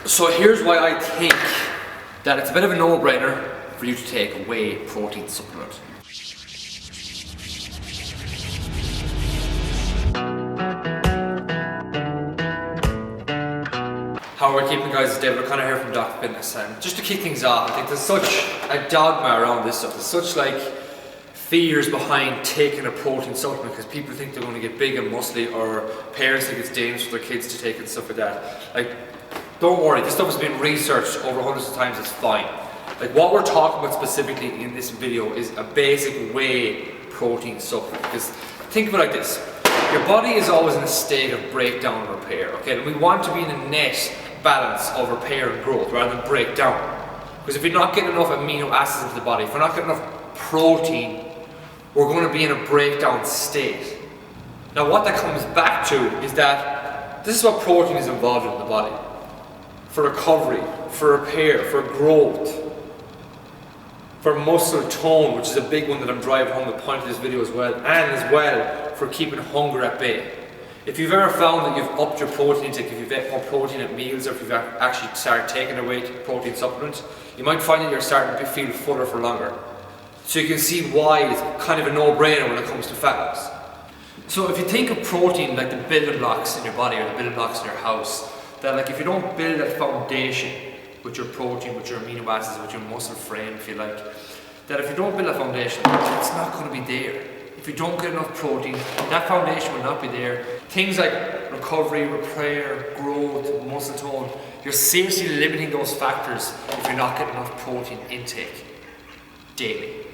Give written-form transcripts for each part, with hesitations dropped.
So here's why I think that it's a bit of a no-brainer for you to take a whey protein supplement. How are we keeping, guys? It's David O'Connor here from Dr. Fitness, and just to kick things off, I think there's such a dogma around this stuff. There's such like fears behind taking a protein supplement because people think they're going to get big and muscly, or parents think it's dangerous for their kids to take and stuff like that. Like, don't worry, this stuff has been researched over hundreds of times, it's fine. Like, what we're talking about specifically in this video is a basic whey protein supplement. Because think of it like this: your body is always in a state of breakdown and repair, okay? And we want to be in a net balance of repair and growth rather than breakdown. Because if you're not getting enough amino acids into the body, if we're not getting enough protein, we're going to be in a breakdown state. Now what that comes back to is that this is what protein is involved in the body. For recovery, for repair, for growth, for muscle tone, which is a big one that I'm driving home the point of this video as well, and as well for keeping hunger at bay. If you've ever found that you've upped your protein intake, if you've ate more protein at meals, or if you've actually started taking a whey protein supplement, you might find that you're starting to feel fuller for longer. So you can see why it's kind of a no-brainer when it comes to fat loss. So if you think of protein like the building blocks in your body, or the building blocks in your house, that like if you don't build that foundation with your protein, with your amino acids, with your muscle frame, if you like, that if you don't build that foundation, it's not going to be there. If you don't get enough protein, that foundation will not be there. Things like recovery, repair, growth, muscle tone, you're seriously limiting those factors if you're not getting enough protein intake daily.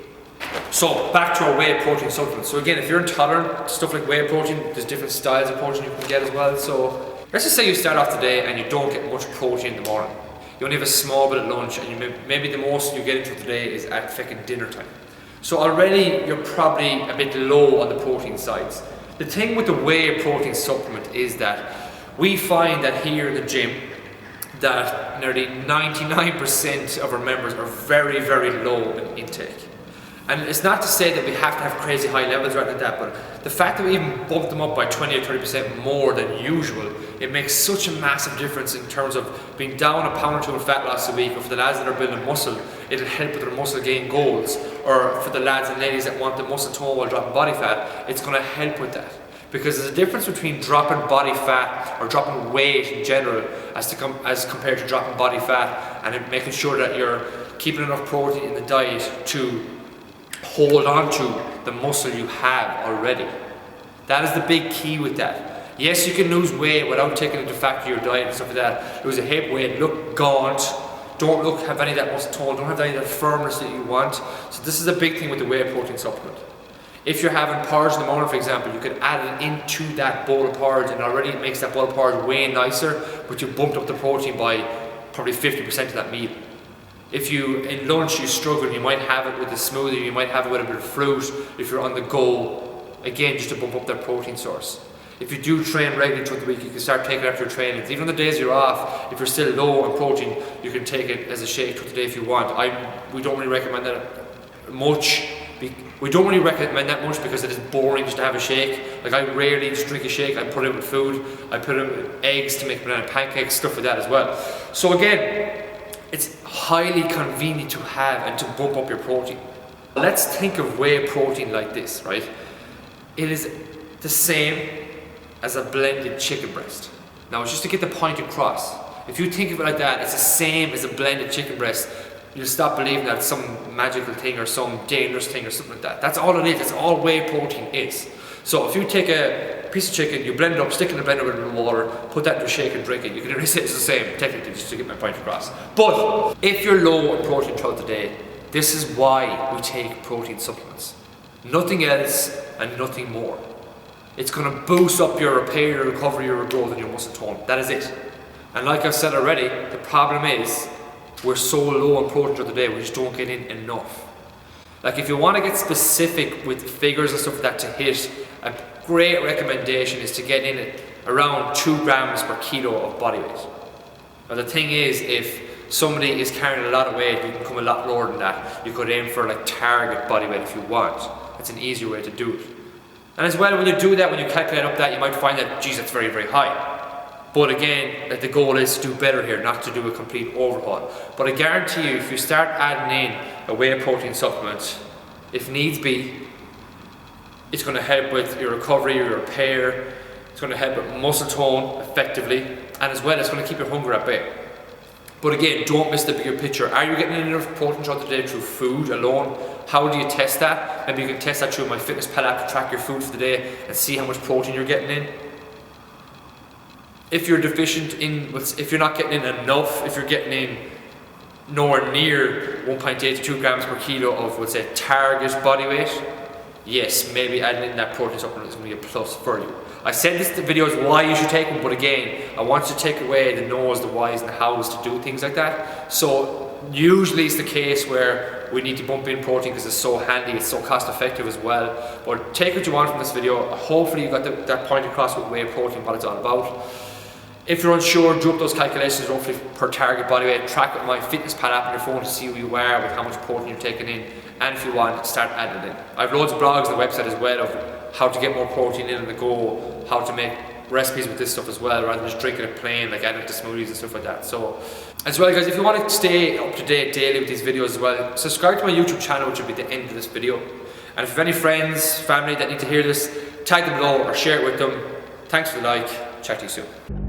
So back to our whey protein supplements. So again, if you're intolerant to stuff like whey protein, there's different styles of protein you can get as well. So let's just say you start off today and you don't get much protein in the morning. You only have a small bit at lunch, and maybe the most you get into today is at fucking dinner time. So already you're probably a bit low on the protein sides. The thing with the whey protein supplement is that we find that here in the gym that nearly 99% of our members are very, very low in intake. And it's not to say that we have to have crazy high levels right like that, but the fact that we even bump them up by 20 or 30% more than usual, it makes such a massive difference in terms of being down a pound or two in fat loss a week, or for the lads that are building muscle, it'll help with their muscle gain goals, or for the lads and ladies that want the muscle tone while dropping body fat, it's going to help with that. Because there's a difference between dropping body fat or dropping weight in general as compared to dropping body fat, and making sure that you're keeping enough protein in the diet to hold on to the muscle you have already. That is the big key with that. Yes, you can lose weight without taking into factor your diet and stuff like that. Lose a hip weight, look gaunt, don't have any of that muscle tone, don't have any of that firmness that you want. So this is a big thing with the whey protein supplement. If you're having porridge in the morning, for example, you could add it into that bowl of porridge, and already it makes that bowl of porridge way nicer, but you bumped up the protein by probably 50% of that meal. If you, in lunch, you struggle, you might have it with a smoothie, you might have it with a bit of fruit if you're on the go, again, just to bump up that protein source. If you do train regularly throughout the week, you can start taking it after your training. Even on the days you're off, if you're still low on protein, you can take it as a shake throughout the day if you want. We don't really recommend that much. We don't really recommend that much because it is boring just to have a shake. Like, I rarely just drink a shake. I put it with food, I put it with eggs to make banana pancakes, stuff like that as well. So again, it's highly convenient to have and to bump up your protein. Let's think of whey protein like this, right? It is the same as a blended chicken breast. Now, it's just to get the point across. If you think of it like that, it's the same as a blended chicken breast. You'll stop believing that it's some magical thing or some dangerous thing or something like that. That's all it is. That's all whey protein is. So if you take a piece of chicken, you blend it up, stick it in the blender with a little water, put that into a shake and drink it. You can really say it's the same, technically, just to get my point across. But if you're low on protein throughout the day, this is why we take protein supplements. Nothing else and nothing more. It's going to boost up your repair, your recovery, your growth, and your muscle tone. That is it. And like I've said already, the problem is we're so low on protein throughout the day, we just don't get in enough. Like, if you want to get specific with figures and stuff like that to hit, a great recommendation is to get in at around 2 grams per kilo of body weight. Now the thing is, if somebody is carrying a lot of weight, you can come a lot lower than that. You could aim for like target body weight if you want. It's an easier way to do it. And as well, when you do that, when you calculate up that, you might find that, geez, that's very, very high. But again, the goal is to do better here, not to do a complete overhaul. But I guarantee you, if you start adding in a whey protein supplement, if needs be, it's going to help with your recovery, your repair. It's going to help with muscle tone effectively, and as well, it's going to keep your hunger at bay. But again, don't miss the bigger picture. Are you getting enough protein throughout the day through food alone? How do you test that? Maybe you can test that through MyFitnessPal app to track your food for the day and see how much protein you're getting in. If you're deficient in, if you're not getting in enough, if you're getting in nowhere near 1.8 to 2 grams per kilo of, let's say, target body weight, yes, maybe adding in that protein supplement is going to be a plus for you. I said this in the videos why you should take them, but again, I want you to take away the no's, the why's, and the how's to do things like that. So usually it's the case where we need to bump in protein because it's so handy, it's so cost effective as well. But take what you want from this video. Hopefully you got that point across with whey protein, what it's all about. If you're unsure, do up those calculations roughly per target body weight. Track with MyFitnessPal app on your phone to see where you are with how much protein you're taking in, and if you want, start adding it in. I have loads of blogs on the website as well of how to get more protein in on the go, how to make recipes with this stuff as well, rather than just drinking it plain, like adding it to smoothies and stuff like that. So, as well guys, if you want to stay up to date daily with these videos as well, subscribe to my YouTube channel, which will be at the end of this video. And if you have any friends, family that need to hear this, tag them below or share it with them. Thanks for the like. Chat to you soon.